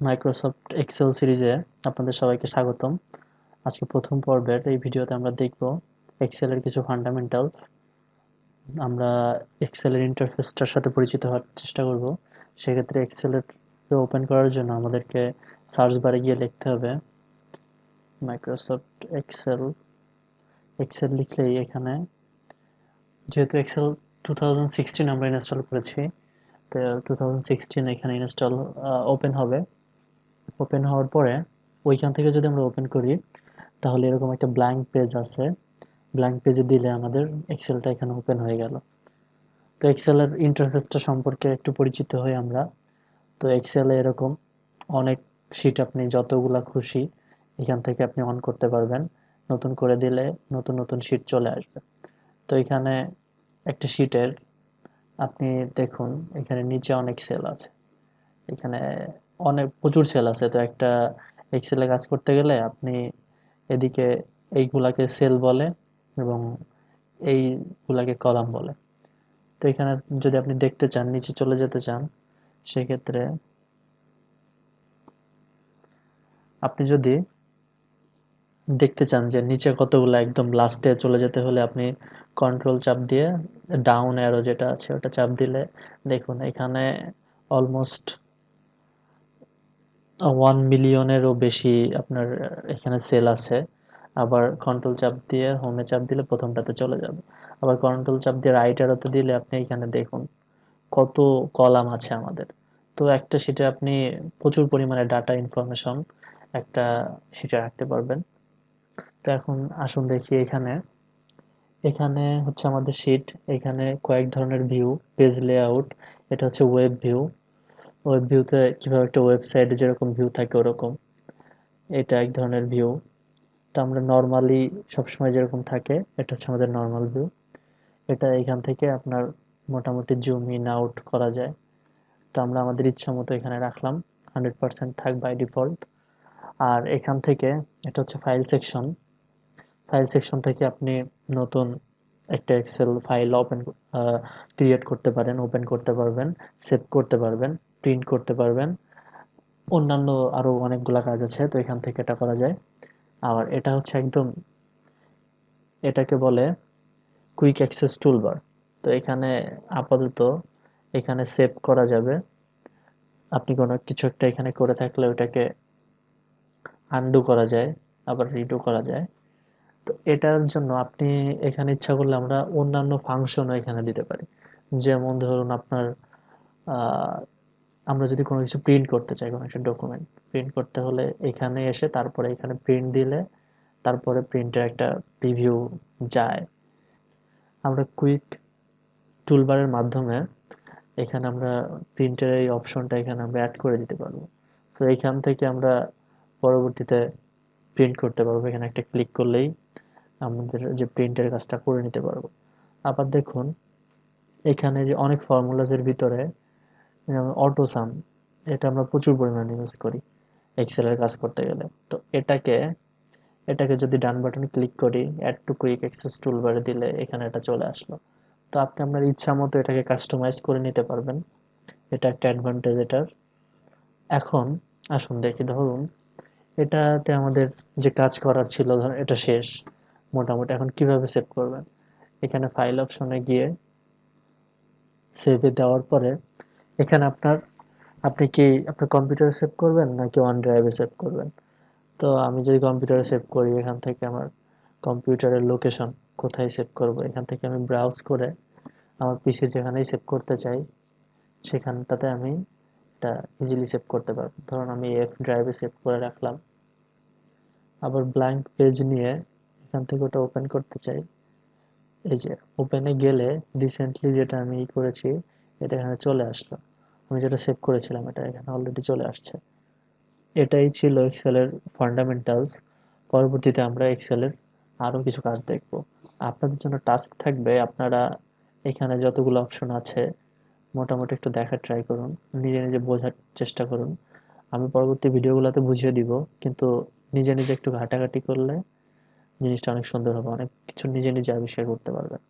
Microsoft Excel সিরিজে আপনাদের সবাইকে স্বাগতম। আজকে প্রথম পর্বের এই ভিডিওতে আমরা দেখব এক্সেলের কিছু ফান্ডামেন্টালস। আমরা এক্সেলের ইন্টারফেসটার সাথে পরিচিত হওয়ার চেষ্টা করব। সেক্ষেত্রে এক্সেলের ওপেন করার জন্য আমাদেরকে সার্চ বারে গিয়ে লিখতে হবে মাইক্রোসফট এক্সেল। এক্সেল লিখলেই এখানে, যেহেতু এক্সেল 2016 আমরা ইনস্টল করেছি, তো 2016 এখানে ইনস্টল ওপেন হবে। ওপেন হওয়ার পরে ওইখান থেকে যদি আমরা ওপেন করি, তাহলে এরকম একটা ব্ল্যাঙ্ক পেজ আছে। ব্ল্যাঙ্ক পেজে দিলে আমাদের এক্সেলটা এখানে ওপেন হয়ে গেল। তো এক্সেলের ইন্টারফেসটা সম্পর্কে একটু পরিচিত হই আমরা। তো এক্সেলে এরকম অনেক শিট, আপনি যতগুলা খুশি এখান থেকে আপনি অন করতে পারবেন। নতুন করে দিলে নতুন নতুন শিট চলে আসবে। তো এখানে একটা শিটের আপনি দেখুন, এখানে নিচে অনেক সেল আছে। এখানে অনেক প্রচুর সেল আছে। তো একটা এক্সেলে কাজ করতে গেলে আপনি এদিকে এইগুলাকে সেল বলে এবং এইগুলাকে কলাম বলে। তো এখানে যদি আপনি দেখতে চান, নিচে চলে যেতে চান, সেক্ষেত্রে আপনি যদি দেখতে চান যে নিচে কতগুলো, একদম লাস্টে চলে যেতে হলে আপনি কন্ট্রোল চাপ দিয়ে ডাউন অ্যারো যেটা আছে ওটা চাপ দিলে দেখুন এখানে অলমোস্ট 1 মিলিয়নেরও বেশি আপনার এখানে সেল আছে। আবার কন্ট্রোল চাপ দিয়ে হোমে চাপ দিলে প্রথমটাতে চলে যাবে। আবার কন্ট্রোল চাপ দিয়ে রাইট অ্যারোতে দিলে আপনি এখানে দেখুন কত কলাম আছে আমাদের। তো একটা শিটে আপনি প্রচুর পরিমাণে ডাটা ইনফরমেশন একটা শিটে রাখতে পারবেন। তো এখন আসুন দেখি, এখানে এখানে হচ্ছে আমাদের শিট। এখানে কয়েক ধরনের ভিউ, পেজ লেআউট, এটা হচ্ছে ওয়েব ভিউ। ওয়েব ভিউতে কিভাবে একটা ওয়েবসাইটে যেরকম ভিউ থাকে ওরকম এটা এক ধরনের ভিউ। তো আমরা নর্মালি সবসময় যেরকম থাকে এটা হচ্ছে আমাদের নর্মাল ভিউ। এটা এখান থেকে আপনার মোটামুটি জুম ইন আউট করা যায়। তো আমরা আমাদের ইচ্ছা মতো এখানে রাখলাম, 100% থাক বাই ডিফল্ট। আর এখান থেকে এটা হচ্ছে ফাইল সেকশন। ফাইল সেকশন থেকে আপনি নতুন একটা এক্সেল ফাইল ক্রিয়েট করতে পারেন, ওপেন করতে পারবেন, সেভ করতে পারবেন, প্রিন্ট করতে পারবেন। অন্যান্য আরো অনেকগুলা কাজ আছে, তো এখান থেকে এটা করা যায়। আর এটা হচ্ছে একদম, এটাকে বলে কুইক অ্যাক্সেস টুলবার। তো এখানে আপাতত এখানে সেভ করা যাবে। আপনি কোনো কিছু একটা এখানে করে থাকলে ওটাকে আনডু করা যায়, আবার রিডু করা যায়। তো এটার জন্য আপনি এখানে ইচ্ছা করলে আমরা অন্যান্য ফাংশনও এখানে দিতে পারি। যেমন ধরুন আপনার আহ, আমরা যদি কোনো কিছু প্রিন্ট করতে চাই, কোনো একটা ডকুমেন্ট প্রিন্ট করতে হলে এখানে এসে তারপরে এখানে প্রিন্ট দিলে তারপরে প্রিন্টের একটা প্রিভিউ যায়। আমরা কুইক টুলবারের মাধ্যমে এখানে আমরা প্রিন্টের এই অপশনটা এখানে আমরা অ্যাড করে দিতে পারবো। তো এখান থেকে আমরা পরবর্তীতে প্রিন্ট করতে পারবো। এখানে একটা ক্লিক করলেই আমাদের যে প্রিন্টের কাজটা করে নিতে পারবো। আবার দেখুন এখানে যে অনেক ফর্মুলাস এর ভিতরে যেমন অটো সাম, এটা আমরা প্রচুর পরিমাণে ইউজ করি এক্সেলের কাজ করতে গেলে। তো এটাকে যদি ডান বাটনে ক্লিক করি, অ্যাড টু কুইক অ্যাক্সেস টুলবারে দিলে এখানে এটা চলে আসলো। তো আপনি আপনার ইচ্ছা মতো এটাকে কাস্টমাইজ করে নিতে পারবেন। এটা একটা অ্যাডভান্টেজ এটার। এখন আসুন দেখি, ধরুন এটাতে আমাদের যে কাজ করার ছিল ধর এটা শেষ মোটামুটি। এখন কিভাবে সেভ করবেন? এখানে ফাইল অপশনে গিয়ে সেভে দেওয়ার পরে এখানে আপনি কি আপনার কম্পিউটারে সেভ করবেন নাকি ওয়ান ড্রাইভে সেভ করবেন? তো আমি যদি কম্পিউটারে সেভ করি, এখান থেকে আমার কম্পিউটারের লোকেশন কোথায় সেভ করব, এখান থেকে আমি ব্রাউজ করে আমার পিসি যেখানেই সেভ করতে চাই সেখানটাতে আমি এটা ইজিলি সেভ করতে পারবো। ধরুন আমি এফ ড্রাইভে সেভ করে রাখলাম। আবার ব্ল্যাঙ্ক পেজ নিয়ে এখান থেকে ওটা ওপেন করতে চাই। এই যে ওপেনে গেলে রিসেন্টলি যেটা আমি করেছি এটা এখানে চলে আসলো। আমি যেটা সেভ করেছিলাম এটা এখানে অলরেডি চলে আসছে। এটাই ছিল এক্সেলের ফান্ডামেন্টালস। পরবর্তীতে আমরা এক্সেলের আরো কিছু কাজ দেখব। আপনাদের জন্য টাস্ক থাকবে, আপনারা এখানে যতগুলো অপশন আছে মোটামুটি একটু দেখার ট্রাই করুন, নিজে নিজে বোঝার চেষ্টা করুন। আমি পরবর্তী ভিডিওগুলোতে বুঝিয়ে দিব, কিন্তু নিজে নিজে একটু ঘাটাঘাটি করলে জিনিসটা অনেক সুন্দর হবে, অনেক কিছু নিজে নিজে আবিষ্কার করতে পারবেন।